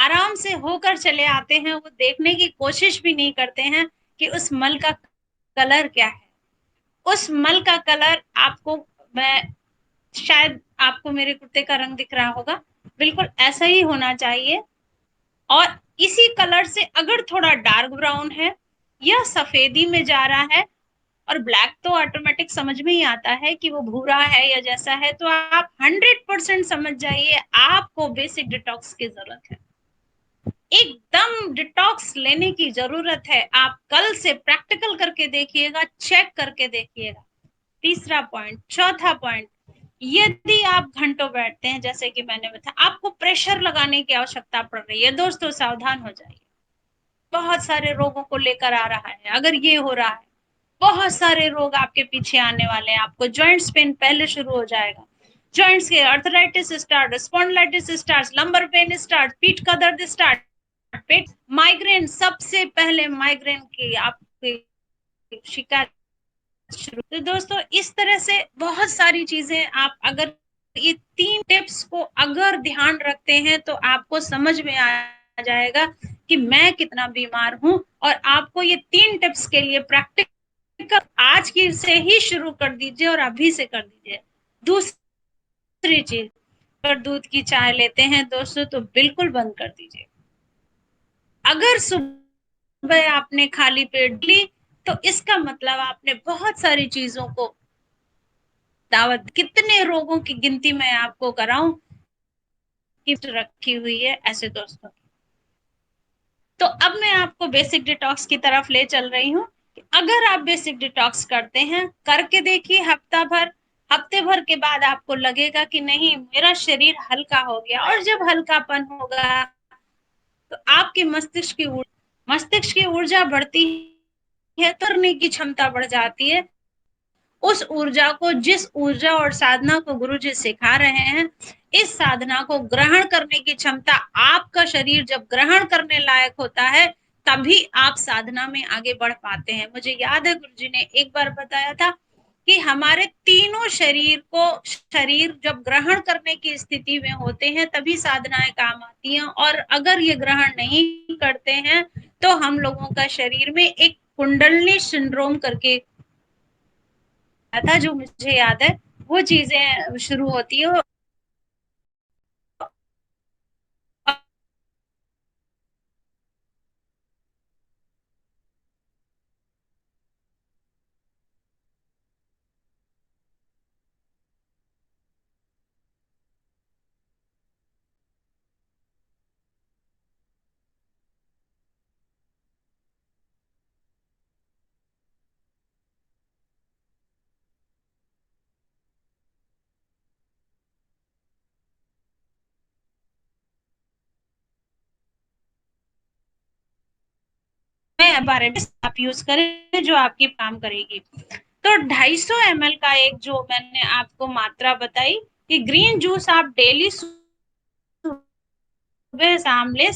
आराम से होकर चले आते हैं, वो देखने की कोशिश भी नहीं करते हैं कि उस मल का कलर क्या है। उस मल का कलर आपको, मैं शायद आपको मेरे कुत्ते का रंग दिख रहा होगा, बिल्कुल ऐसा ही होना चाहिए। और इसी कलर से अगर थोड़ा डार्क ब्राउन है या सफेदी में जा रहा है, और ब्लैक तो ऑटोमेटिक समझ में ही आता है कि वो भूरा है या जैसा है, तो आप 100% समझ जाइए आपको बेसिक डिटॉक्स की जरूरत है। एकदम डिटॉक्स लेने की जरूरत है। आप कल से प्रैक्टिकल करके देखिएगा, चेक करके देखिएगा। तीसरा पॉइंट, चौथा पॉइंट, यदि आप घंटों बैठते हैं, जैसे कि मैंने बताया, आपको प्रेशर लगाने की आवश्यकता पड़ रही है, दोस्तों सावधान हो जाइए। बहुत सारे रोगों को लेकर आ रहा है। अगर ये हो रहा है, बहुत सारे रोग आपके पीछे आने वाले हैं। आपको जॉइंट्स पेन पहले शुरू हो जाएगा, जॉइंट्स के arthritis start, spondylitis start, lumbar pain start, पीठ का दर्द स्टार्ट, पेट, माइग्रेन, सबसे पहले माइग्रेन की आपकी शिकायत शुरू। तो दोस्तों इस तरह से बहुत सारी चीजें, आप अगर ये 3 टिप्स को अगर ध्यान रखते हैं तो आपको समझ में आ जाएगा कि मैं कितना बीमार हूं। और आपको ये 3 टिप्स के लिए प्रैक्टिकल आज की से ही शुरू कर दीजिए और अभी से कर दीजिए। दूसरी चीज, अगर दूध की चाय लेते हैं दोस्तों तो बिल्कुल बंद कर दीजिए। अगर सुबह आपने खाली पेट ली तो इसका मतलब आपने बहुत सारी चीजों को दावत, कितने रोगों की गिनती मैं आपको कराऊं गिफ्ट रखी हुई है ऐसे दोस्तों की। तो अब मैं आपको बेसिक डिटॉक्स की तरफ ले चल रही हूँ। अगर आप बेसिक डिटॉक्स करते हैं, करके देखिए हफ्ता भर, हफ्ते भर के बाद आपको लगेगा कि नहीं मेरा शरीर हल्का हो गया। और जब हल्कापन होगा तो आपके मस्तिष्क की ऊर्जा बढ़ती है, करने की क्षमता बढ़ जाती है। उस ऊर्जा को, जिस ऊर्जा और साधना को गुरुजी सिखा रहे हैं, इस साधना को ग्रहण करने की क्षमता, आपका शरीर जब ग्रहण करने लायक होता है तभी आप साधना में आगे बढ़ पाते हैं। मुझे याद है गुरुजी ने एक बार बताया था कि हमारे तीनों शरीर जब ग्रहण करने की स्थिति में होते हैं तभी साधनाएं काम आती हैं। और अगर ये ग्रहण नहीं करते हैं तो हम लोगों का शरीर में एक कुंडलनी सिंड्रोम करके था, जो मुझे याद है, वो चीजें शुरू होती है। मैं बारे में आप यूज करें जो आपकी काम करेगी। तो 250 ml का एक जो मैंने आपको मात्रा बताई कि ग्रीन जूस आप डेली सुबह शाम ले,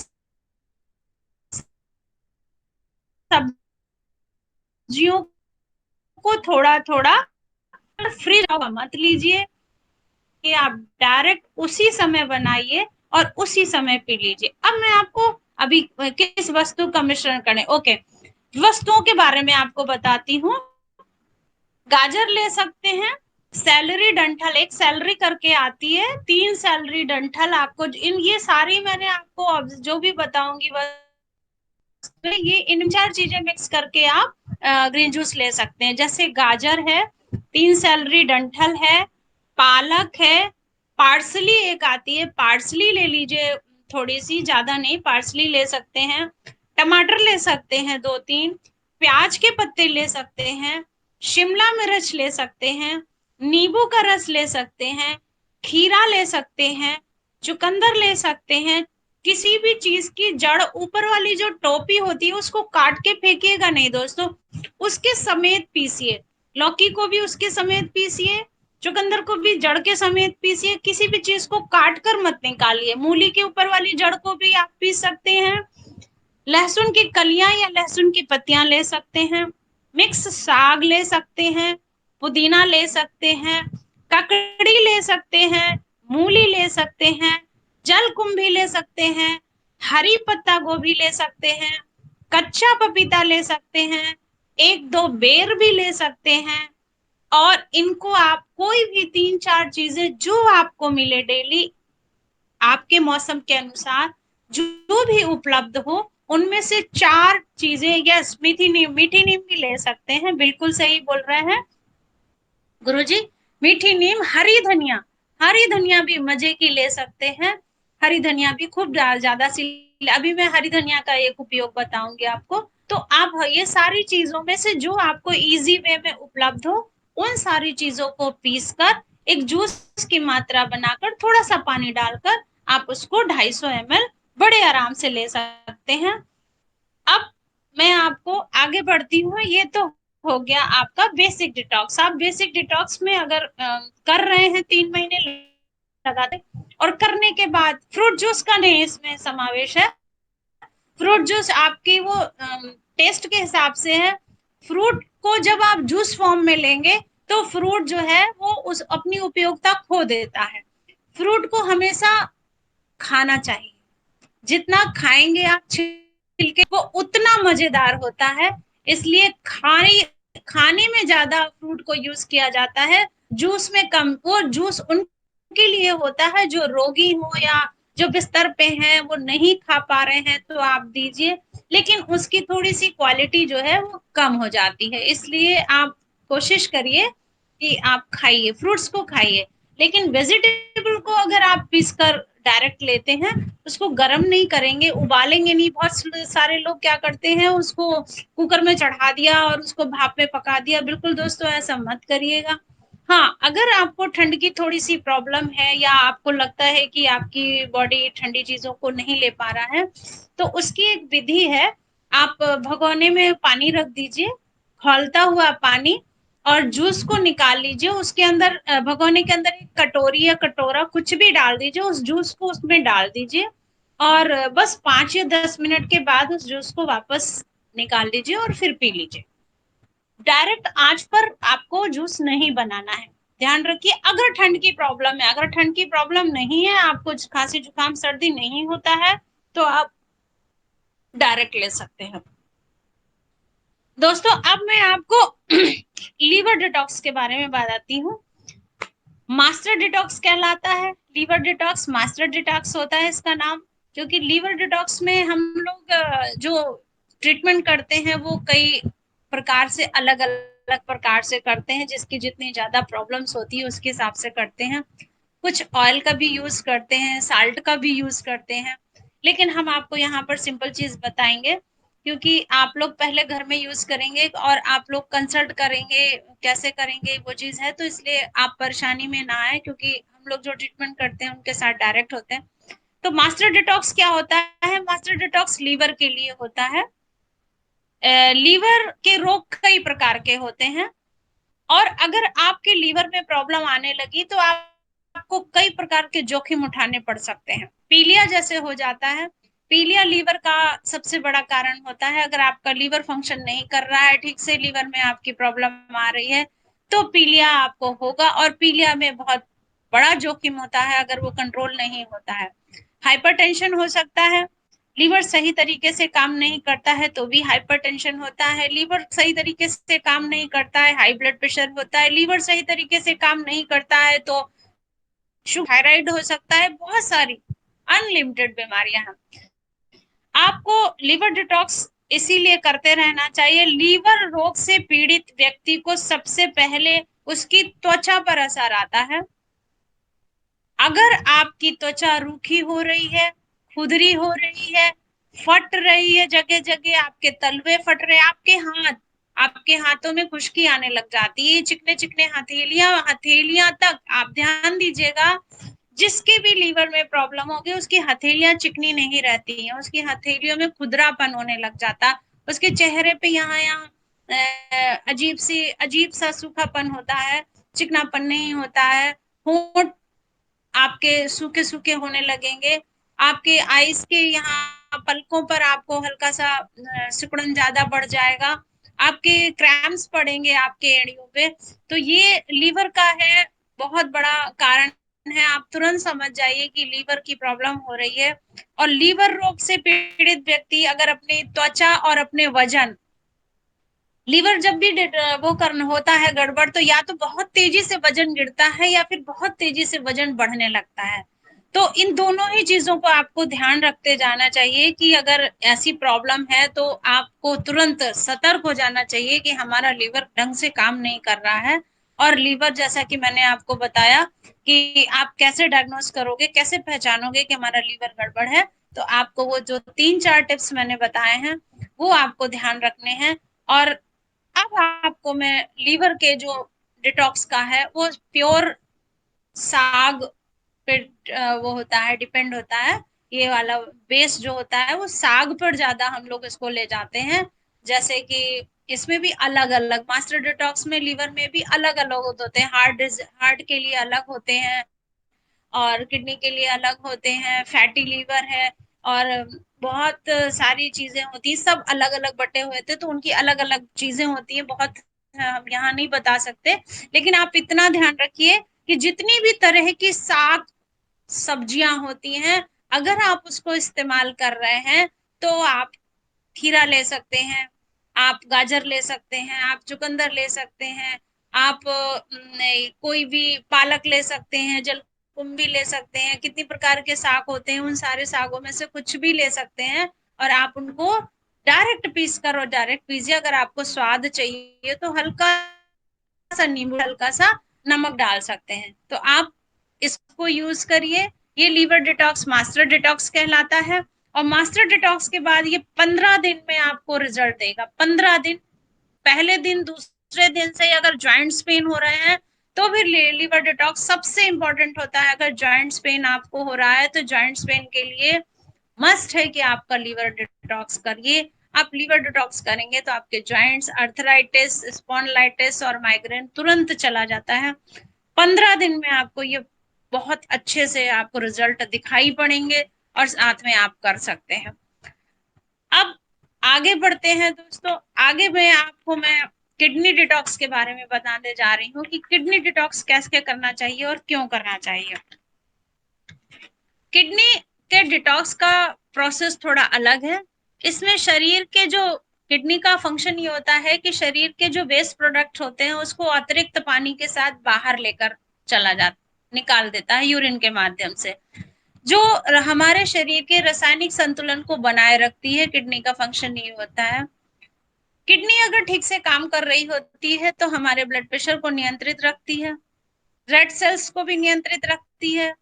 सब्जियों को थोड़ा थोड़ा, फ्रिज मत लीजिए कि आप डायरेक्ट उसी समय बनाइए और उसी समय पी लीजिए। अब मैं आपको अभी किस वस्तु का मिश्रण करें, ओके, वस्तुओं के बारे में आपको बताती हूँ। गाजर ले सकते हैं, सैलरी डंठल, एक सैलरी करके आती है, 3 सैलरी डंठल, आपको इन ये सारी मैंने आपको जो भी बताऊंगी ये इन 4 चीजें मिक्स करके आप ग्रीन जूस ले सकते हैं। जैसे गाजर है, 3 सैलरी डंठल है, पालक है, पार्सली एक आती है, पार्सली ले लीजिए, थोड़ी सी, ज्यादा नहीं, पार्सली ले सकते हैं। टमाटर ले सकते हैं 2-3, प्याज के पत्ते ले सकते हैं, शिमला मिर्च ले सकते हैं, नींबू का रस ले सकते हैं, खीरा ले सकते हैं, चुकंदर ले सकते हैं। किसी भी चीज की जड़, ऊपर वाली जो टोपी होती है उसको काट के फेंकिएगा नहीं दोस्तों, उसके समेत पीसिए। लौकी को भी उसके समेत पीसिए, चुकंदर को भी जड़ के समेत पीसिए। किसी भी चीज को काट कर मत निकालिए। मूली के ऊपर वाली जड़ को भी आप पीस सकते हैं। लहसुन की कलियां या लहसुन की पत्तियां ले सकते हैं। मिक्स साग ले सकते हैं, पुदीना ले सकते हैं, ककड़ी ले सकते हैं, मूली ले सकते हैं, जल कुंभी ले सकते हैं, हरी पत्ता गोभी ले सकते हैं, कच्चा पपीता ले सकते हैं, एक दो बेर भी ले सकते हैं। और इनको आप कोई भी तीन चार चीजें जो आपको मिले डेली, आपके मौसम के अनुसार जो भी उपलब्ध हो, उनमें से चार चीजें, यस मीठी नीम भी ले सकते हैं, बिल्कुल सही बोल रहे हैं गुरुजी। मीठी नीम, हरी धनिया भी मजे की ले सकते हैं। हरी धनिया भी खूब ज्यादा सी, अभी मैं हरी धनिया का एक उपयोग बताऊंगी आपको। तो आप ये सारी चीजों में से जो आपको इजी वे में उपलब्ध हो, उन सारी चीजों को पीस कर एक जूस की मात्रा बनाकर थोड़ा सा पानी डालकर आप उसको 250 ml बड़े आराम से ले सकते हैं। अब मैं आपको आगे बढ़ती हूँ। ये तो हो गया आपका बेसिक डिटॉक्स। आप बेसिक डिटॉक्स में अगर कर रहे हैं 3 महीने लगाते, और करने के बाद फ्रूट जूस का नहीं इसमें समावेश है। फ्रूट जूस आपकी वो टेस्ट के हिसाब से है। फ्रूट को जब आप जूस फॉर्म में लेंगे तो फ्रूट जो है वो उस अपनी उपयोगिता खो देता है। फ्रूट को हमेशा खाना चाहिए, जितना खाएंगे आप छिलके को उतना मजेदार होता है। इसलिए खाने में ज्यादा फ्रूट को यूज किया जाता है, जूस में कम। वो जूस उनके लिए होता है जो रोगी हो या जो बिस्तर पे हैं, वो नहीं खा पा रहे हैं तो आप दीजिए, लेकिन उसकी थोड़ी सी क्वालिटी जो है वो कम हो जाती है। इसलिए आप कोशिश करिए कि आप खाइए, फ्रूट्स को खाइए। लेकिन वेजिटेबल को अगर आप पीस कर डायरेक्ट लेते हैं, उसको गर्म नहीं करेंगे, उबालेंगे नहीं। बहुत सारे लोग क्या करते हैं, उसको कुकर में चढ़ा दिया और उसको भाप में पका दिया। बिल्कुल दोस्तों ऐसा मत करिएगा। हाँ, अगर आपको ठंड की थोड़ी सी प्रॉब्लम है या आपको लगता है कि आपकी बॉडी ठंडी चीजों को नहीं ले पा रहा है, तो उसकी एक विधि है। आप भगोने में पानी रख दीजिए, खौलता हुआ पानी, और जूस को निकाल लीजिए। उसके अंदर भगोने के अंदर एक कटोरी या कटोरा कुछ भी डाल दीजिए, उस जूस को उसमें डाल दीजिए, और बस 5 या 10 मिनट के बाद उस जूस को वापस निकाल लीजिए और फिर पी लीजिए। डायरेक्ट आंच पर आपको जूस नहीं बनाना है। ध्यान रखिए, अगर ठंड की प्रॉब्लम है, अगर ठंड की प्रॉब्लम नहीं है, आपको खांसी जुकाम सर्दी नहीं होता है, तो आप डायरेक्ट ले सकते हैं। दोस्तों अब मैं आपको लीवर डिटॉक्स के बारे में बताती हूँ। मास्टर डिटॉक्स कहलाता है। लीवर डिटॉक्स मास्टर डिटॉक्स होता है इसका नाम, क्योंकि लीवर डिटॉक्स में हम लोग जो ट्रीटमेंट करते हैं वो कई प्रकार से, अलग अलग प्रकार से करते हैं, जिसकी जितनी ज्यादा प्रॉब्लम्स होती है उसके हिसाब से करते हैं। कुछ ऑयल का भी यूज करते हैं, साल्ट का भी यूज करते हैं, लेकिन हम आपको यहाँ पर सिंपल चीज बताएंगे, क्योंकि आप लोग पहले घर में यूज करेंगे और आप लोग कंसल्ट करेंगे कैसे करेंगे वो चीज है, तो इसलिए आप परेशानी में ना आए, क्योंकि हम लोग जो ट्रीटमेंट करते हैं उनके साथ डायरेक्ट होते हैं। तो मास्टर डिटॉक्स क्या होता है? मास्टर डिटॉक्स लीवर के लिए होता है। लीवर के रोग कई प्रकार के होते हैं, और अगर आपके लीवर में प्रॉब्लम आने लगी तो आपको कई प्रकार के जोखिम उठाने पड़ सकते हैं। पीलिया जैसे हो जाता है। पीलिया लीवर का सबसे बड़ा कारण होता है। अगर आपका लीवर फंक्शन नहीं कर रहा है ठीक से, लीवर में आपकी प्रॉब्लम आ रही है, तो पीलिया आपको होगा, और पीलिया में बहुत बड़ा जोखिम होता है अगर वो कंट्रोल नहीं होता है। हाइपरटेंशन हो सकता है। लीवर सही तरीके से काम नहीं करता है तो भी हाइपरटेंशन होता है। लीवर सही तरीके से काम नहीं करता है, हाई ब्लड प्रेशर होता है। लीवर सही तरीके से काम नहीं करता है तो थायराइड हो सकता है। बहुत सारी अनलिमिटेड बीमारियां हैं। आपको लिवर डिटॉक्स इसीलिए करते रहना चाहिए। लीवर रोग से पीड़ित व्यक्ति को सबसे पहले उसकी त्वचा पर असर आता है। अगर आपकी त्वचा रूखी हो रही है, खुदरी हो रही है, फट रही है, जगह जगह आपके तलवे फट रहे, आपके हाथों में खुश्की आने लग जाती है, चिकने चिकने हथेलियां तक आप ध्यान दीजिएगा। जिसके भी लीवर में प्रॉब्लम होगी उसकी हथेलियां चिकनी नहीं रहती हैं, उसकी हथेलियों में खुदरापन होने लग जाता, उसके चेहरे पे यहाँ यहाँ अजीब सा सूखापन होता है, चिकनापन नहीं होता है। होंठ आपके सूखे सूखे होने लगेंगे। आपके आईज के यहाँ पलकों पर आपको हल्का सा सिकुड़न ज्यादा बढ़ जाएगा। आपके क्रैम्प्स पड़ेंगे आपके एड़ियों पे। तो ये लीवर का है बहुत बड़ा कारण है, आप तुरंत समझ जाइए कि लीवर की प्रॉब्लम हो रही है। और लीवर रोग से पीड़ित व्यक्ति अगर अपनी त्वचा और अपने वजन, लीवर जब भी वो करना होता है गड़बड़, तो या तो बहुत तेजी से वजन गिरता है या फिर बहुत तेजी से वजन बढ़ने लगता है। तो इन दोनों ही चीजों को आपको ध्यान रखते जाना चाहिए कि अगर ऐसी प्रॉब्लम है तो आपको तुरंत सतर्क हो जाना चाहिए कि हमारा लीवर ढंग से काम नहीं कर रहा है। और लीवर, जैसा कि मैंने आपको बताया कि आप कैसे डायग्नोस करोगे, कैसे पहचानोगे कि हमारा लीवर गड़बड़ है, तो आपको वो जो 3-4 टिप्स मैंने बताए हैं वो आपको ध्यान रखने हैं। और अब आपको मैं लीवर के जो डिटॉक्स का है वो प्योर साग पे वो होता है, डिपेंड होता है। ये वाला बेस जो होता है वो साग पर ज्यादा हम लोग इसको ले जाते हैं। जैसे कि इसमें भी अलग अलग, मास्टर डिटॉक्स में लीवर में भी अलग अलग होते हैं। हार्ट के लिए अलग होते हैं और किडनी के लिए अलग होते हैं, फैटी लीवर है और बहुत सारी चीजें होती हैं, सब अलग अलग बटे हुए थे, तो उनकी अलग अलग चीजें होती हैं बहुत, हम यहाँ नहीं बता सकते। लेकिन आप इतना ध्यान रखिए कि जितनी भी तरह की साग सब्जियां होती हैं, अगर आप उसको इस्तेमाल कर रहे हैं तो आप खीरा ले सकते हैं, आप गाजर ले सकते हैं, आप चुकंदर ले सकते हैं, आप कोई भी पालक ले सकते हैं, जलकुंभी ले सकते हैं, कितनी प्रकार के साग होते हैं, उन सारे सागों में से कुछ भी ले सकते हैं। और आप उनको डायरेक्ट पीस कर और डायरेक्ट पीजिए। अगर आपको स्वाद चाहिए तो हल्का सा नींबू, हल्का सा नमक डाल सकते हैं, तो आप इसको यूज करिए। ये लीवर डिटॉक्स मास्टर डिटॉक्स कहलाता है। और मास्टर डिटॉक्स के बाद ये 15 दिन में आपको रिजल्ट देगा। 15 दिन, पहले दिन दूसरे दिन से अगर जॉइंट्स पेन हो रहे हैं तो फिर लीवर डिटॉक्स सबसे इंपॉर्टेंट होता है। अगर जॉइंट्स पेन आपको हो रहा है तो जॉइंट्स पेन के लिए मस्ट है कि आपका लीवर डिटॉक्स करिए। आप लीवर डिटॉक्स करेंगे तो आपके जॉइंट्स, अर्थराइटिस, स्पॉन्डिलाइटिस और माइग्रेन तुरंत चला जाता है। 15 दिन में आपको ये बहुत अच्छे से आपको रिजल्ट दिखाई पड़ेंगे और साथ में आप कर सकते हैं। अब आगे बढ़ते हैं दोस्तों। आगे मैं किडनी डिटॉक्स के बारे में बताने जा रही हूँ कि किडनी डिटॉक्स कैसे करना चाहिए और क्यों करना चाहिए। किडनी के डिटॉक्स का प्रोसेस थोड़ा अलग है। इसमें शरीर के जो, किडनी का फंक्शन ये होता है कि शरीर के जो वेस्ट प्रोडक्ट होते हैं उसको अतिरिक्त पानी के साथ बाहर लेकर चला जाता, निकाल देता है यूरिन के माध्यम से। जो हमारे शरीर के रासायनिक संतुलन को बनाए रखती है, किडनी का फंक्शन ये होता है। किडनी अगर ठीक से काम कर रही होती है तो हमारे ब्लड प्रेशर को नियंत्रित रखती है, रेड सेल्स को भी नियंत्रित रखती है।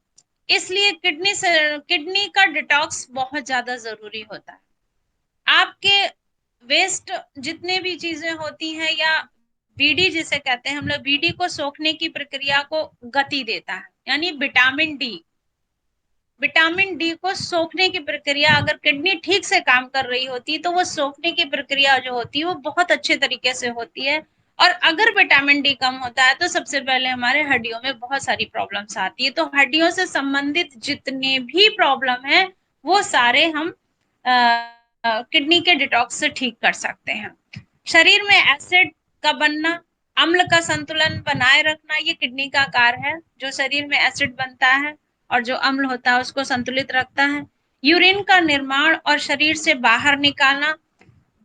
इसलिए किडनी का डिटॉक्स बहुत ज्यादा जरूरी होता है। आपके वेस्ट जितने भी चीजें होती हैं, या बीडी जिसे कहते हैं हम लोग, बीडी को सोखने की प्रक्रिया को गति देता है, यानी विटामिन डी। विटामिन डी को सोखने की प्रक्रिया अगर किडनी ठीक से काम कर रही होती तो वो सोखने की प्रक्रिया जो होती है वो बहुत अच्छे तरीके से होती है। और अगर विटामिन डी कम होता है तो सबसे पहले हमारे हड्डियों में बहुत सारी प्रॉब्लम्स आती है। तो हड्डियों से संबंधित जितने भी प्रॉब्लम है वो सारे हम किडनी के डिटॉक्स से ठीक कर सकते हैं। शरीर में एसिड का बनना, अम्ल का संतुलन बनाए रखना, ये किडनी का कार्य है। जो शरीर में एसिड बनता है और जो अम्ल होता है उसको संतुलित रखता है। यूरिन का निर्माण और शरीर से बाहर निकालना,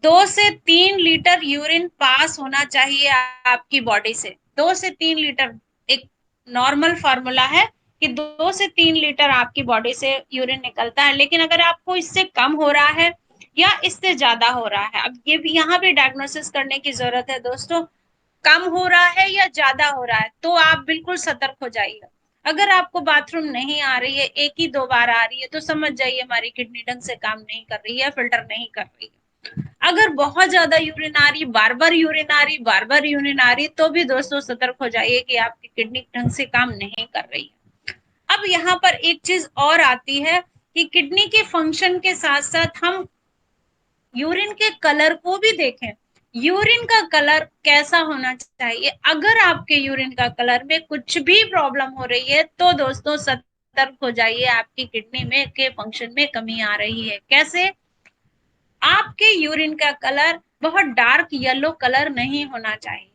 2 से 3 लीटर यूरिन पास होना चाहिए आपकी बॉडी से। 2 से 3 लीटर एक नॉर्मल फार्मूला है कि 2 से 3 लीटर आपकी बॉडी से यूरिन निकलता है। लेकिन अगर आपको इससे कम हो रहा है या इससे ज्यादा हो रहा है, अब ये भी यहाँ पे डायग्नोसिस करने की जरूरत है दोस्तों। कम हो रहा है या ज्यादा हो रहा है तो आप बिल्कुल सतर्क हो जाइए। अगर आपको बाथरूम नहीं आ रही है, 1 ही 2 बार आ रही है, तो समझ जाइए हमारी किडनी ढंग से काम नहीं कर रही है, फिल्टर नहीं कर रही है। अगर बहुत ज्यादा यूरिन आ रही, बार बार यूरिन आ रही, बार बार यूरिन आ रही, तो भी दोस्तों सतर्क हो जाइए कि आपकी किडनी ढंग से काम नहीं कर रही है। अब यहाँ पर एक चीज और आती है कि किडनी के फंक्शन के साथ साथ हम यूरिन के कलर को भी देखें। यूरिन का कलर कैसा होना चाहिए। अगर आपके यूरिन का कलर में कुछ भी प्रॉब्लम हो रही है तो दोस्तों सतर्क हो जाइए, आपकी किडनी में के फंक्शन में कमी आ रही है। कैसे? आपके यूरिन का कलर बहुत डार्क येलो कलर नहीं होना चाहिए।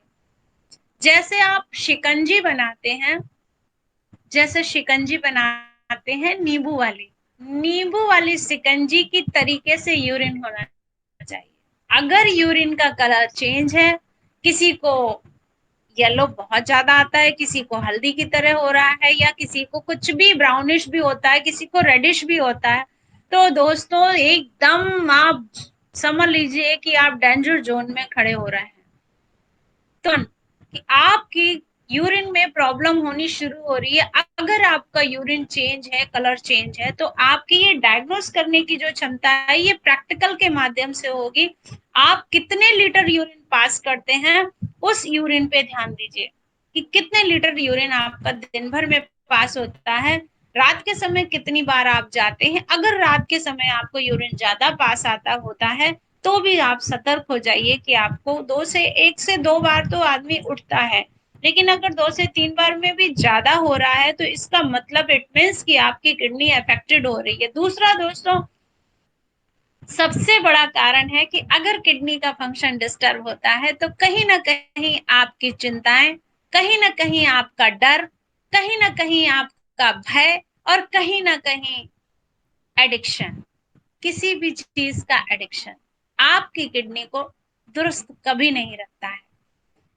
जैसे आप शिकंजी बनाते हैं जैसे शिकंजी बनाते हैं नींबू वाली शिकंजी की तरीके से यूरिन होना चाहिए। अगर यूरिन का कलर चेंज है, किसी को येलो बहुत ज्यादा आता है, किसी को हल्दी की तरह हो रहा है, या किसी को कुछ भी ब्राउनिश भी होता है, किसी को रेडिश भी होता है, तो दोस्तों एकदम आप समझ लीजिए कि आप डेंजर जोन में खड़े हो रहे हैं। तो कि आपकी यूरिन में प्रॉब्लम होनी शुरू हो रही है, अगर आपका यूरिन चेंज है, कलर चेंज है, तो आपकी ये डायग्नोस करने की जो क्षमता है ये प्रैक्टिकल के माध्यम से होगी। आप कितने लीटर यूरिन पास करते हैं, उस यूरिन पे ध्यान दीजिए कि कितने लीटर यूरिन आपका दिन भर में पास होता है। रात के समय कितनी बार आप जाते हैं, अगर रात के समय आपको यूरिन ज्यादा पास आता होता है तो भी आप सतर्क हो जाइए कि आपको 1 से 2 बार तो आदमी उठता है, लेकिन अगर 2 से 3 बार में भी ज्यादा हो रहा है तो इसका मतलब इट मीन्स कि आपकी किडनी अफेक्टेड हो रही है। दूसरा दोस्तों, सबसे बड़ा कारण है कि अगर किडनी का फंक्शन डिस्टर्ब होता है तो कहीं ना कहीं आपकी चिंताएं, कहीं ना कहीं आपका डर, कहीं ना कहीं आपका भय, और कहीं ना कहीं एडिक्शन, किसी भी चीज का एडिक्शन आपकी किडनी को दुरुस्त कभी नहीं रखता है।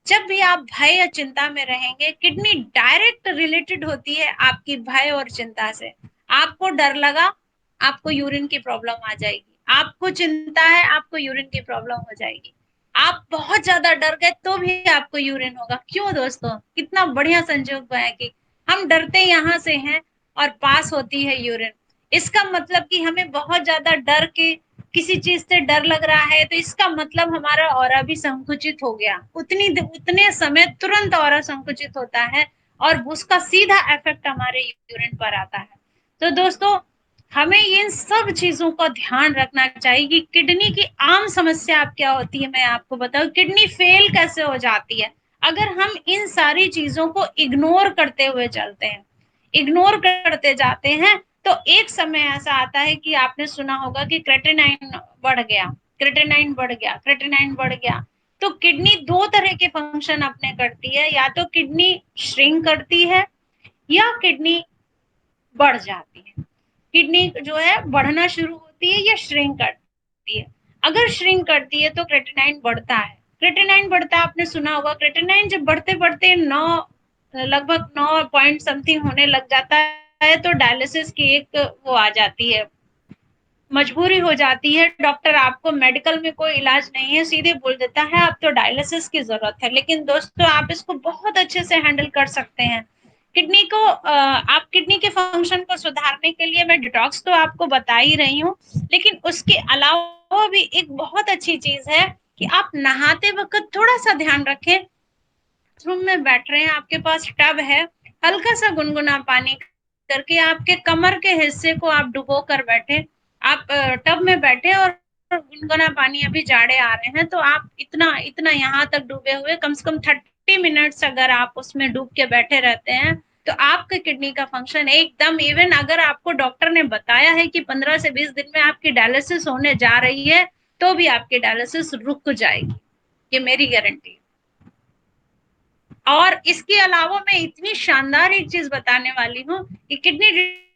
जब भी आप भय या चिंता में रहेंगे, किडनी डायरेक्ट रिलेटेड होती है आपकी भय और चिंता से। आपको डर लगा, आपको यूरिन की प्रॉब्लम आ जाएगी। आपको चिंता है, आपको यूरिन की प्रॉब्लम हो जाएगी। आप बहुत ज्यादा डर गए तो भी आपको यूरिन होगा। क्यों दोस्तों, कितना बढ़िया संजोग है कि हम डरते यहाँ से हैं और पास होती है यूरिन। इसका मतलब कि हमें बहुत ज्यादा डर के किसी चीज से डर लग रहा है, तो इसका मतलब हमारा ऑरा भी संकुचित हो गया। उतने समय तुरंत ऑरा संकुचित होता है और उसका सीधा इफेक्ट हमारे यूरिन पर आता है। तो दोस्तों, हमें इन सब चीजों का ध्यान रखना चाहिए कि किडनी की आम समस्या आप क्या होती है। मैं आपको बताऊं किडनी फेल कैसे हो जाती है, अगर हम इन सारी चीजों को इग्नोर करते हुए चलते हैं, इग्नोर करते जाते हैं, तो एक समय ऐसा आता है कि आपने सुना होगा कि क्रेटेनाइन बढ़ गया, क्रेटेनाइन बढ़ गया, क्रेटेनाइन बढ़ गया। तो किडनी दो तरह के फंक्शन अपने करती है, या तो किडनी श्रिंक करती है या किडनी बढ़ जाती है। किडनी जो है बढ़ना शुरू होती है या श्रिंक करती है। अगर श्रिंक करती है तो क्रेटेनाइन बढ़ता है। क्रेटेनाइन बढ़ता है, आपने सुना होगा क्रेटेनाइन जब बढ़ते बढ़ते 9, लगभग 9 पॉइंट समथिंग होने लग जाता है तो डायलिसिस की एक वो आ जाती है, मजबूरी हो जाती है। डॉक्टर आपको मेडिकल में कोई इलाज नहीं है, सीधे बोल देता है आप तो डायलिसिस की जरूरत है। लेकिन दोस्तों, आप इसको बहुत अच्छे से हैंडल कर सकते हैं। किडनी को आप किडनी के फंक्शन को सुधारने के लिए मैं डिटॉक्स तो आपको बता ही रही हूँ, लेकिन उसके अलावा भी एक बहुत अच्छी चीज है कि आप नहाते वक्त थोड़ा सा ध्यान रखें। रूम में बैठ रहे हैं, आपके पास टब है, हल्का सा गुनगुना पानी करके आपके कमर के हिस्से को आप डुबो कर बैठे। आप टब में बैठे और गुनगुना पानी, अभी जाड़े आ रहे हैं तो आप इतना इतना यहाँ तक डूबे हुए कम से कम 30 मिनट्स अगर आप उसमें डूब के बैठे रहते हैं तो आपके किडनी का फंक्शन एकदम, इवन अगर आपको डॉक्टर ने बताया है कि 15 से 20 दिन में आपकी डायलिसिस होने जा रही है तो भी आपकी डायलिसिस रुक जाएगी, ये मेरी गारंटी। और इसके अलावा मैं इतनी शानदार एक चीज बताने वाली हूँ कि किडनी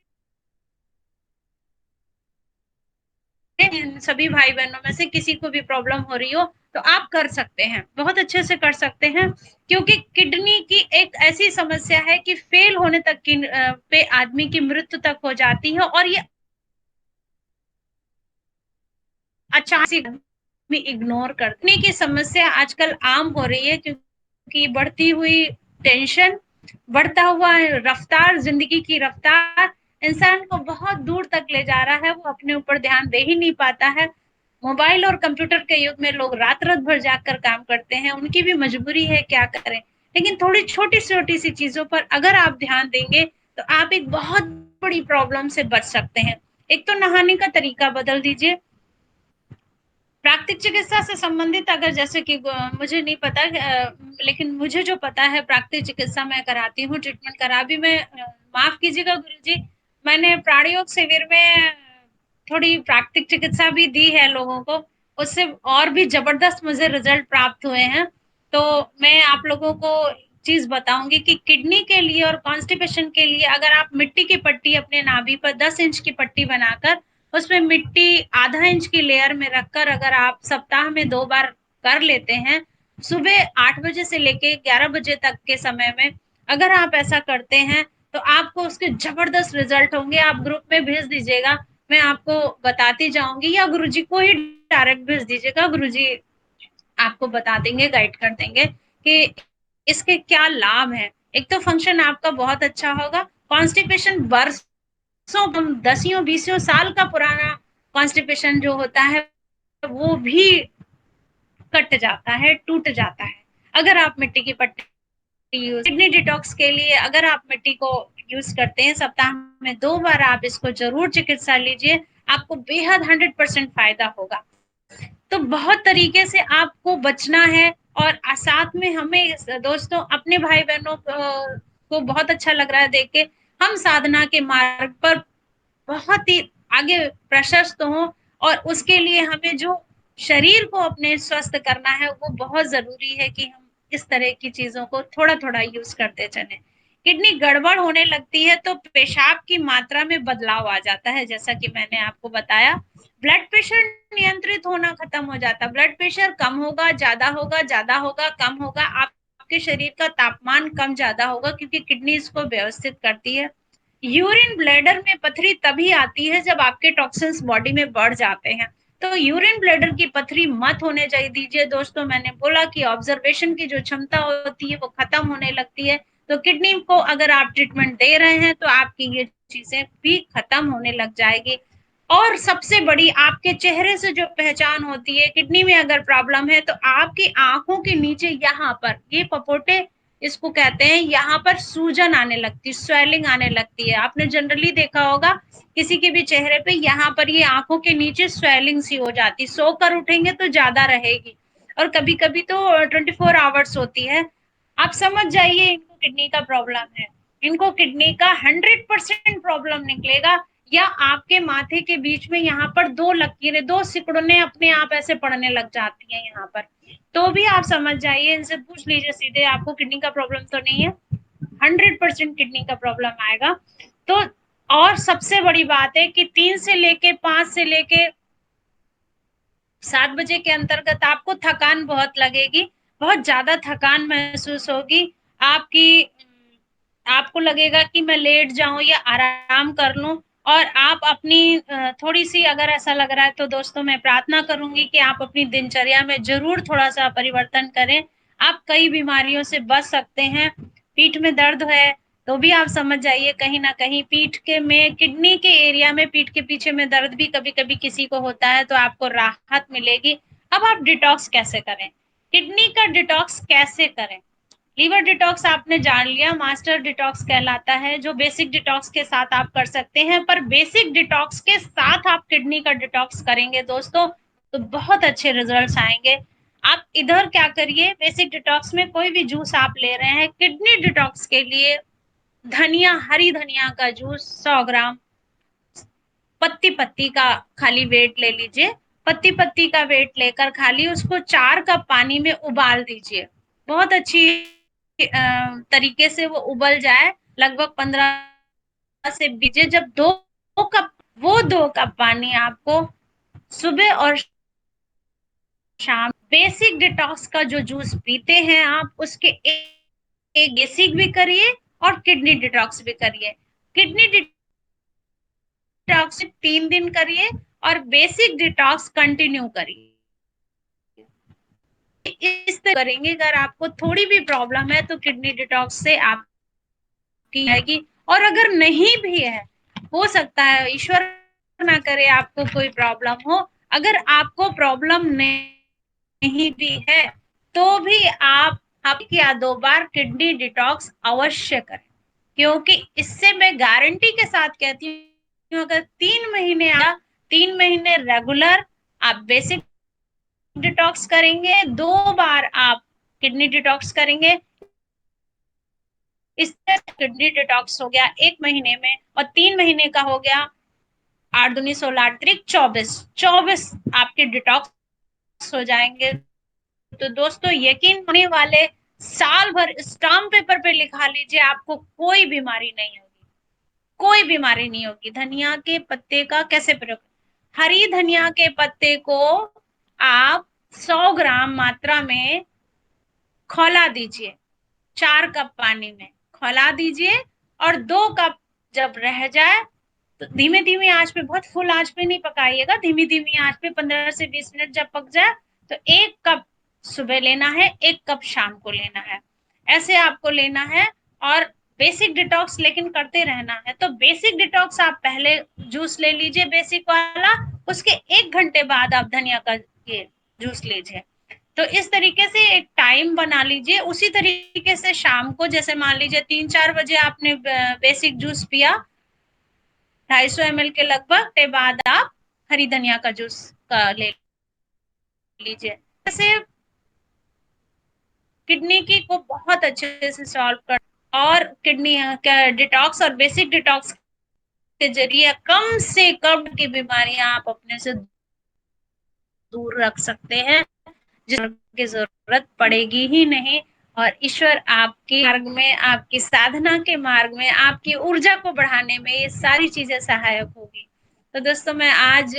सभी भाई बहनों में से किसी को भी प्रॉब्लम हो रही हो तो आप कर सकते हैं, बहुत अच्छे से कर सकते हैं। क्योंकि किडनी की एक ऐसी समस्या है कि फेल होने तक की पे आदमी की मृत्यु तक हो जाती है, और ये अचानक इग्नोर करने की समस्या आजकल आम हो रही है, क्योंकि बढ़ती हुई टेंशन, बढ़ता हुआ रफ्तार, जिंदगी की रफ्तार इंसान को बहुत दूर तक ले जा रहा है, वो अपने ऊपर ध्यान दे ही नहीं पाता है। मोबाइल और कंप्यूटर के युग में लोग रात रात भर जाकर काम करते हैं, उनकी भी मजबूरी है, क्या करें। लेकिन थोड़ी छोटी छोटी सी चीजों पर अगर आप ध्यान देंगे तो आप एक बहुत बड़ी प्रॉब्लम से बच सकते हैं। एक तो नहाने का तरीका बदल दीजिए। प्राकृतिक चिकित्सा से संबंधित अगर, जैसे कि मुझे नहीं पता लेकिन मुझे जो पता है प्राकृतिक चिकित्सा मैं कराती हूँ, ट्रीटमेंट करा भी मैं, माफ कीजिएगा गुरुजी, मैंने प्राणयोग शिविर में थोड़ी प्राकृतिक चिकित्सा भी दी है लोगों को, उससे और भी जबरदस्त मुझे रिजल्ट प्राप्त हुए हैं। तो मैं आप लोगों को चीज बताऊंगी कि किडनी के लिए और कॉन्स्टिपेशन के लिए अगर आप मिट्टी की पट्टी अपने नाभि पर 10 इंच की पट्टी बनाकर उसमें मिट्टी ½ इंच की लेयर में रखकर अगर आप सप्ताह में 2 बार कर लेते हैं, सुबह 8 बजे से लेके 11 बजे तक के समय में अगर आप ऐसा करते हैं तो आपको उसके जबरदस्त रिजल्ट होंगे। आप ग्रुप में भेज दीजिएगा, मैं आपको बताती जाऊंगी, या गुरुजी को ही डायरेक्ट भेज दीजिएगा, गुरुजी आपको बता देंगे, गाइड कर देंगे कि इसके क्या लाभ हैं। एक तो फंक्शन आपका बहुत अच्छा होगा। कॉन्स्टिपेशन वर्षों, 10 20 साल का पुराना कॉन्स्टिपेशन जो होता है वो भी कट जाता है, टूट जाता है अगर आप मिट्टी की पट्टी यूज। किडनी डिटॉक्स के लिए अगर आप मिट्टी को यूज करते हैं, सप्ताह में 2 बार आप इसको जरूर चिकित्सा लीजिए, आपको बेहद 100% फायदा होगा। तो बहुत तरीके से आपको बचना है। और साथ में हमें दोस्तों अपने भाई बहनों को बहुत अच्छा लग रहा है देख के, हम साधना के मार्ग पर बहुत ही आगे प्रशस्त हो, और उसके लिए हमें जो शरीर को अपने स्वस्थ करना है वो बहुत जरूरी है कि हम इस तरह की चीजों को थोड़ा थोड़ा यूज करते चले। किडनी गड़बड़ होने लगती है तो पेशाब की मात्रा में बदलाव आ जाता है, जैसा कि मैंने आपको बताया। ब्लड प्रेशर नियंत्रित होना खत्म हो जाता है, ब्लड प्रेशर कम होगा, ज्यादा होगा, ज्यादा होगा, कम होगा, आपके शरीर का तापमान कम ज्यादा होगा, क्योंकि किडनी इसको व्यवस्थित करती है। यूरिन ब्लैडर में पथरी तभी आती है जब आपके टॉक्सिन्स बॉडी में बढ़ जाते हैं। तो यूरिन ब्लैडर की पथरी मत होने चाहिए दीजिए दोस्तों। मैंने बोला कि ऑब्जर्वेशन की जो क्षमता होती है वो खत्म होने लगती है, तो किडनी को अगर आप ट्रीटमेंट दे रहे हैं तो आपकी ये चीजें भी खत्म होने लग जाएगी। और सबसे बड़ी आपके चेहरे से जो पहचान होती है, किडनी में अगर प्रॉब्लम है तो आपकी आंखों के नीचे यहाँ पर ये पपोटे इसको कहते हैं, यहाँ पर सूजन आने लगती है, स्वेलिंग आने लगती है। आपने जनरली देखा होगा किसी के भी चेहरे पे यहाँ पर ये आंखों के नीचे स्वेलिंग सी हो जाती, सोकर उठेंगे तो ज्यादा रहेगी, और कभी कभी तो 24 आवर्स होती है। आप समझ जाइए इनको किडनी का प्रॉब्लम है। इनको किडनी का 100% प्रॉब्लम निकलेगा, या आपके माथे के बीच में यहाँ पर 2 लकीरें, 2 सिकुड़ने अपने आप ऐसे पड़ने लग जाती हैं यहाँ पर, तो भी आप समझ जाइए, इनसे पूछ लीजिए सीधे आपको किडनी का प्रॉब्लम तो नहीं है। 100% किडनी का प्रॉब्लम आएगा। तो और सबसे बड़ी बात है कि 3 से लेके 5 से लेके 7 बजे के अंतर्गत आपको थकान बहुत लगेगी, बहुत ज्यादा थकान महसूस होगी आपकी। आपको लगेगा कि मैं लेट जाऊं या आराम कर लूं। और आप अपनी थोड़ी सी, अगर ऐसा लग रहा है तो दोस्तों मैं प्रार्थना करूंगी कि आप अपनी दिनचर्या में जरूर थोड़ा सा परिवर्तन करें। आप कई बीमारियों से बच सकते हैं। पीठ में दर्द है तो भी आप समझ जाइए कहीं ना कहीं पीठ के में, किडनी के एरिया में, पीठ के पीछे में दर्द भी कभी कभी किसी को होता है, तो आपको राहत मिलेगी। अब आप डिटॉक्स कैसे करें, किडनी का डिटॉक्स कैसे करें। लीवर डिटॉक्स आपने जान लिया, मास्टर डिटॉक्स कहलाता है, जो बेसिक डिटॉक्स के साथ आप कर सकते हैं। पर बेसिक डिटॉक्स के साथ आप किडनी का डिटॉक्स करेंगे दोस्तों तो बहुत अच्छे रिजल्ट्स आएंगे। आप इधर क्या करिए, बेसिक डिटॉक्स में कोई भी जूस आप ले रहे हैं, किडनी डिटॉक्स के लिए धनिया, हरी धनिया का जूस 100 ग्राम, पत्ती पत्ती का खाली वेट ले लीजिए। पत्ती पत्ती का वेट लेकर खाली उसको 4 कप पानी में उबाल दीजिए। बहुत अच्छी तरीके से वो उबल जाए, लगभग 15 से 20, जब 2 कप, वो 2 कप पानी आपको सुबह और शाम बेसिक डिटॉक्स का जो जूस पीते हैं आप, उसके एक बेसिक भी करिए और किडनी डिटॉक्स भी करिए। किडनी डिटॉक्स 3 दिन करिए और बेसिक डिटॉक्स कंटिन्यू करिए। इस तरह करेंगे, अगर आपको थोड़ी भी प्रॉब्लम है तो किडनी डिटॉक्स से आपकी आएगी। और अगर नहीं भी है, हो सकता है, ईश्वर ना करे आपको कोई प्रॉब्लम हो, अगर आपको प्रॉब्लम नहीं भी है तो भी आप हफ्ते या 2 बार किडनी डिटॉक्स अवश्य करें। क्योंकि इससे मैं गारंटी के साथ कहती हूँ, अगर 3 महीने 3 महीने रेगुलर आप बेसिक डिटॉक्स करेंगे, 2 बार आप किडनी डिटॉक्स करेंगे, इससे किडनी डिटॉक्स हो गया 1 महीने में, और 3 महीने का हो गया 8 दूनी 16 अतिरिक्त 24, 24 आपके डिटॉक्स हो जाएंगे। तो दोस्तों यकीन होने वाले साल भर स्टाम्प पेपर पे लिखा लीजिए, आपको कोई बीमारी नहीं होगी, कोई बीमारी नहीं होगी। धनिया के पत्ते का कैसे प्रयोग, हरी धनिया के पत्ते को आप 100 ग्राम मात्रा में खौला दीजिए, 4 कप पानी में खौला दीजिए, और 2 कप जब रह जाए तो धीमे धीमी आंच पे, बहुत फुल आंच पे नहीं पकाइएगा, धीमी धीमी आंच पे 15 से 20 मिनट जब पक जाए तो 1 कप सुबह लेना है, 1 कप शाम को लेना है, ऐसे आपको लेना है। और बेसिक डिटॉक्स लेकिन करते रहना है। तो बेसिक डिटॉक्स आप पहले जूस ले लीजिए बेसिक वाला, उसके 1 घंटे बाद आप धनिया का ये जूस लीजिए। तो इस तरीके से एक टाइम बना लीजिए। उसी तरीके से शाम को, जैसे मान लीजिए 3-4 बजे आपने बेसिक जूस पिया 250 ml के लगभग, के बाद आप हरी धनिया का जूस का ले लीजिए। जैसे किडनी की को बहुत अच्छे से सॉल्व कर, और किडनी डिटॉक्स और बेसिक डिटॉक्स के जरिए कम से कम की बीमारियां आप अपने से दूर रख सकते हैं, जिसकी जरूरत पड़ेगी ही नहीं। और ईश्वर आपके मार्ग में, आपकी साधना के मार्ग में, आपकी ऊर्जा को बढ़ाने में ये सारी चीजें सहायक होगी। तो दोस्तों, मैं आज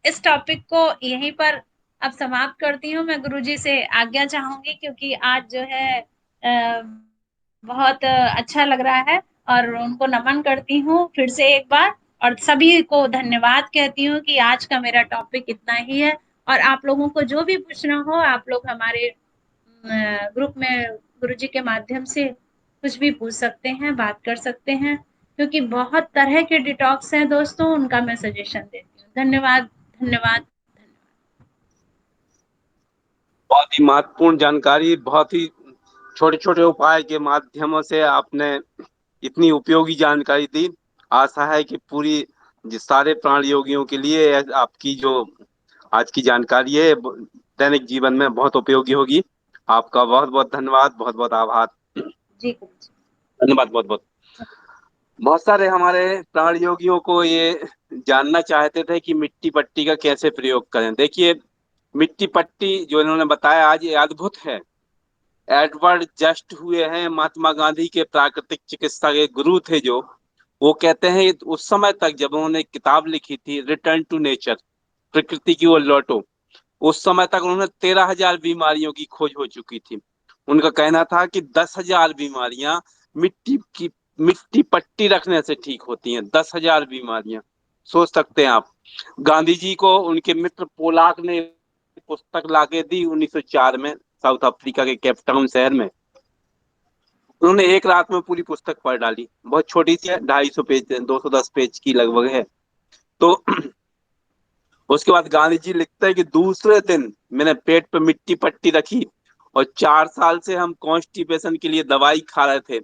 इस टॉपिक को यहीं पर अब समाप्त करती हूँ। मैं गुरुजी से आज्ञा चाहूंगी, क्योंकि आज जो है बहुत अच्छा लग रहा है, और उनको नमन करती हूँ फिर से एक बार, और सभी को धन्यवाद कहती हूँ कि आज का मेरा टॉपिक इतना ही है। और आप लोगों को जो भी पूछना हो, आप लोग हमारे ग्रुप में गुरुजी के माध्यम से कुछ भी पूछ सकते हैं, बात कर सकते हैं, क्योंकि बहुत तरह के डिटॉक्स हैं दोस्तों, उनका मैं सजेशन देती हूँ। धन्यवाद, धन्यवाद। बहुत ही महत्वपूर्ण जानकारी, बहुत ही छोटे छोटे उपाय के माध्यमों से आपने इतनी उपयोगी जानकारी दी। आशा है कि पूरी सारे प्राण योगियों के लिए आपकी जो आज की जानकारी है दैनिक जीवन में बहुत उपयोगी होगी। आपका बहुत बहुत धन्यवाद, बहुत बहुत आभार। जी गुरुजी। धन्यवाद बहुत बहुत। बहुत सारे हमारे प्राण योगियों को ये जानना चाहते थे कि मिट्टी पट्टी का कैसे प्रयोग करें। देखिए, मिट्टी पट्टी जो इन्होंने बताया आज, ये अद्भुत है। एडवर्ड जस्ट हुए हैं महात्मा गांधी के प्राकृतिक चिकित्सा के गुरु थे जो, वो कहते हैं उस समय तक जब उन्होंने किताब लिखी थी रिटर्न टू नेचर, प्रकृति की ओर लौटो, उस समय तक उन्होंने 13,000 बीमारियों की खोज हो चुकी थी। उनका कहना था कि 10,000 बीमारियां मिट्टी पट्टी रखने से ठीक होती हैं। 10,000 बीमारियां, सोच सकते हैं आप। गांधी जी को उनके मित्र पोलाक ने पुस्तक लाके दी 1904 में, साउथ अफ्रीका के केपटाउन शहर में। उन्होंने एक रात में पूरी पुस्तक पढ़ डाली। बहुत छोटी सी है, 250 पेज, 210 पेज की लगभग है। तो उसके बाद गांधी जी लिखते हैं कि दूसरे दिन मैंने पेट पे मिट्टी पट्टी रखी, और 4 साल से हम कॉन्स्टिपेशन के लिए दवाई खा रहे थे,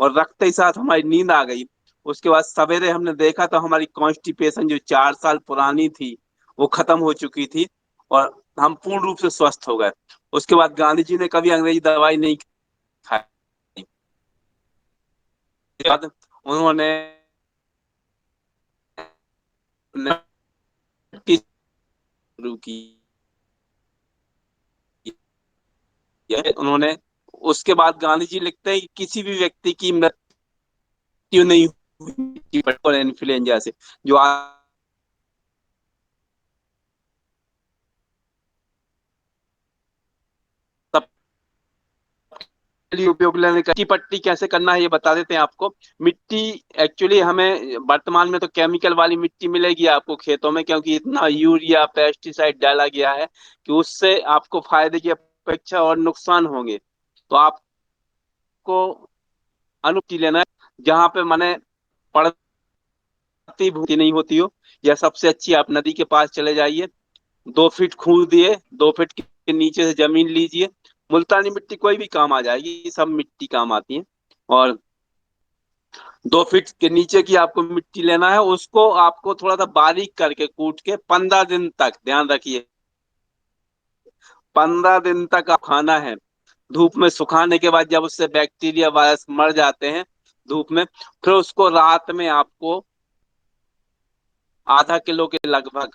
और रखते ही साथ हमारी नींद आ गई। उसके बाद सवेरे हमने देखा तो हमारी कॉन्स्टिपेशन जो 4 साल पुरानी थी वो खत्म हो चुकी थी, और हम पूर्ण रूप से स्वस्थ हो गए। उसके बाद गांधी जी ने कभी अंग्रेजी दवाई नहीं खाई। उसके बाद उन्होंने शुरू की, उन्होंने उसके बाद गांधी जी लिखते हैं कि किसी भी व्यक्ति की मृत्यु नहीं हुई और इन्फ्लुएंजा से, जो उपयोग लेने का। मिट्टी पट्टी कैसे करना है ये बता देते हैं आपको। मिट्टी एक्चुअली हमें वर्तमान में तो केमिकल वाली मिट्टी मिलेगी आपको खेतों में, क्योंकि इतना यूरिया पेस्टिसाइड डाला गया है कि उससे आपको फायदे की अपेक्षा और नुकसान होंगे। तो आपको अनुमति लेना है जहाँ पे माने प्रतिभूति नहीं होती हो, या सबसे अच्छी आप नदी के पास चले जाइए, 2 फीट खूद दिए, 2 फीट के नीचे से जमीन लीजिए। मुल्तानी मिट्टी कोई भी काम आ जाएगी, सब मिट्टी काम आती है। और 2 फीट के नीचे की आपको मिट्टी लेना है, उसको आपको थोड़ा सा बारीक करके कूट के 15 दिन तक, ध्यान रखिए, 15 दिन तक आप खाना है। धूप में सुखाने के बाद जब उससे बैक्टीरिया वायरस मर जाते हैं धूप में, फिर उसको रात में आपको ½ किलो के लगभग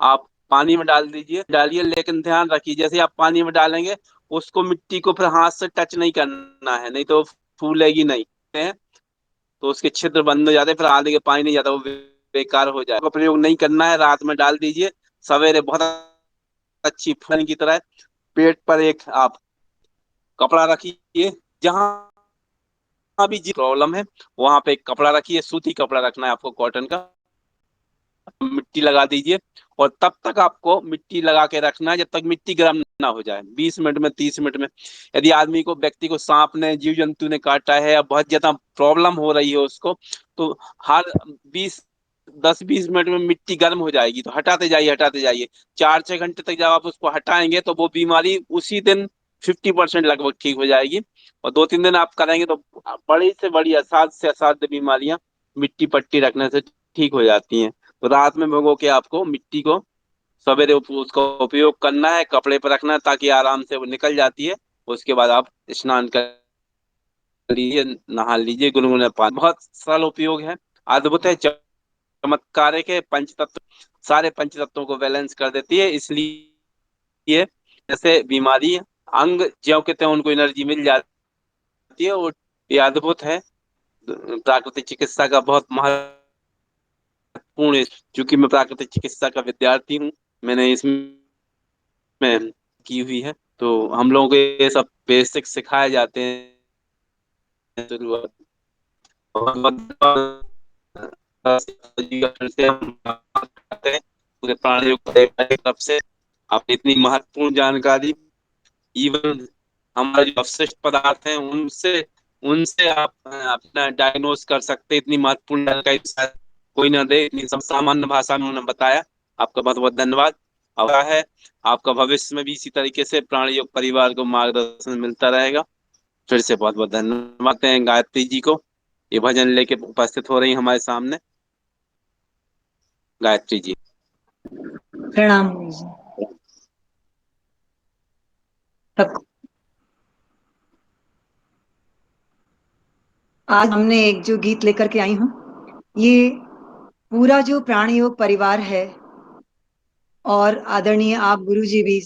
आप पानी में डाल दीजिए, डालिए। लेकिन ध्यान रखिए, जैसे आप पानी में डालेंगे उसको मिट्टी को फिर हाथ से टच नहीं करना है, नहीं तो फूलेगी नहीं है। तो उसके छिद्र बंद हो जाते हैं, फिर आधे के पानी नहीं जाता, वो बेकार हो जाए। उसका प्रयोग नहीं करना है, रात में डाल दीजिए, सवेरे बहुत अच्छी फलन की तरह पेट पर एक आप कपड़ा रखिए, जहां भी जी प्रॉब्लम है वहां पे एक कपड़ा रखिए, सूती कपड़ा रखना है आपको, कॉटन का। मिट्टी लगा दीजिए, और तब तक आपको मिट्टी लगा के रखना है जब तक मिट्टी गर्म ना हो जाए, 20 मिनट में, 30 मिनट में। यदि आदमी को, व्यक्ति को सांप ने, जीव जंतु ने काटा है या बहुत ज्यादा प्रॉब्लम हो रही है उसको, तो हर 10-20 मिनट में मिट्टी गर्म हो जाएगी, तो हटाते जाइए, हटाते जाइए। 4-6 घंटे तक जब आप उसको हटाएंगे तो वो बीमारी उसी दिन 50% लगभग ठीक हो जाएगी। और 2-3 दिन आप करेंगे तो बड़ी से बड़ी, असाध्य से असाध्य बीमारियां मिट्टी पट्टी रखने से ठीक हो जाती हैं। तो रात में भिगो के आपको मिट्टी को सवेरे उसका उपयोग करना है, कपड़े पर रखना है ताकि आराम से वो निकल जाती है। उसके बाद आप स्नान कर लीजिए, नहा लीजिए गुनगुने पानी। बहुत सरल उपयोग है, अद्भुत है, चमत्कारिक है। पंच तत्व, सारे पंच तत्वों को बैलेंस कर देती है, इसलिए जैसे बीमारी अंग ज्यों के त्यों उनको एनर्जी मिल जाती है। और ये अद्भुत है, प्राकृतिक चिकित्सा का बहुत महत्वपूर्ण। चूंकि मैं प्राकृतिक चिकित्सा का विद्यार्थी हूँ, मैंने इसमें की हुई है, तो हम लोगों को ये सब बेसिक सिखाए जाते हैं शुरुआत। बहुत बहुत फिर से हम बात करते हैं पूरे प्राणियों की तरफ से। आपने इतनी महत्वपूर्ण जानकारी, इवन हमारे जो अवशिष्ट पदार्थ हैं उनसे उनसे आप अपना डायग्नोस कर सकते हैं। इतनी महत्वपूर्ण जानकारी शायद कोई ना दे, इतनी सब सामान्य भाषा में उन्होंने बताया। आपका बहुत बहुत धन्यवाद। और है, आपका भविष्य में भी इसी तरीके से प्राणी योग परिवार को मार्गदर्शन मिलता रहेगा। फिर से बहुत बहुत धन्यवाद हैं गायत्री जी को, ये भजन लेके उपस्थित हो रही हमारे सामने। गायत्री जी। प्रणाम गुरु जी। सबको आज हमने एक जो गीत लेकर के आई हूँ, ये पूरा जो प्राणी योग परिवार है और आदरणीय आप गुरु जी भी,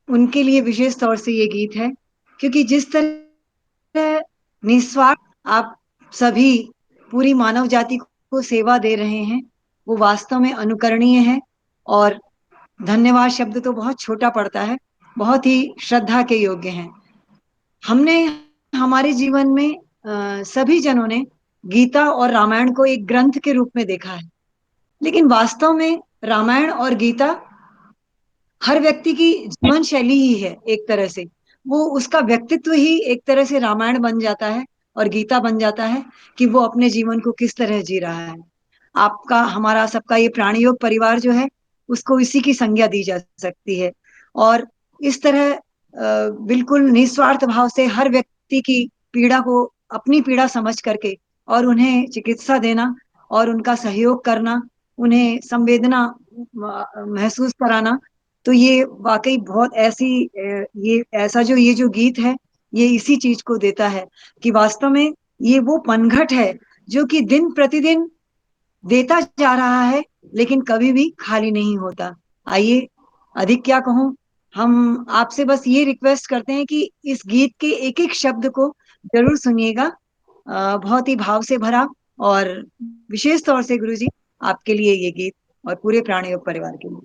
उनके लिए विशेष तौर से ये गीत है, क्योंकि जिस तरह निस्वार्थ आप सभी पूरी मानव जाति को सेवा दे रहे हैं, वो वास्तव में अनुकरणीय है। और धन्यवाद शब्द तो बहुत छोटा पड़ता है, बहुत ही श्रद्धा के योग्य हैं। हमने हमारे जीवन में सभी जनों ने गीता और रामायण को एक ग्रंथ के रूप में देखा है, लेकिन वास्तव में रामायण और गीता हर व्यक्ति की जीवन शैली ही है। एक तरह से वो उसका व्यक्तित्व ही एक तरह से रामायण बन जाता है और गीता बन जाता है, कि वो अपने जीवन को किस तरह जी रहा है। आपका, हमारा सबका ये प्राणी योग परिवार जो है, उसको इसी की संज्ञा दी जा सकती है। और इस तरह बिल्कुल निस्वार्थ भाव से हर व्यक्ति की पीड़ा को अपनी पीड़ा समझ करके और उन्हें चिकित्सा देना और उनका सहयोग करना, उन्हें संवेदना महसूस कराना, तो ये वाकई बहुत ऐसी ये ऐसा जो ये जो गीत है, ये इसी चीज को देता है कि वास्तव में ये वो पनघट है जो कि दिन प्रतिदिन देता जा रहा है, लेकिन कभी भी खाली नहीं होता। आइए, अधिक क्या कहूं, हम आपसे बस ये रिक्वेस्ट करते हैं कि इस गीत के एक एक शब्द को जरूर सुनिएगा, बहुत ही भाव से भरा। और विशेष तौर से गुरु जी, आपके लिए ये गीत और पूरे प्राणी योग परिवार के लिए।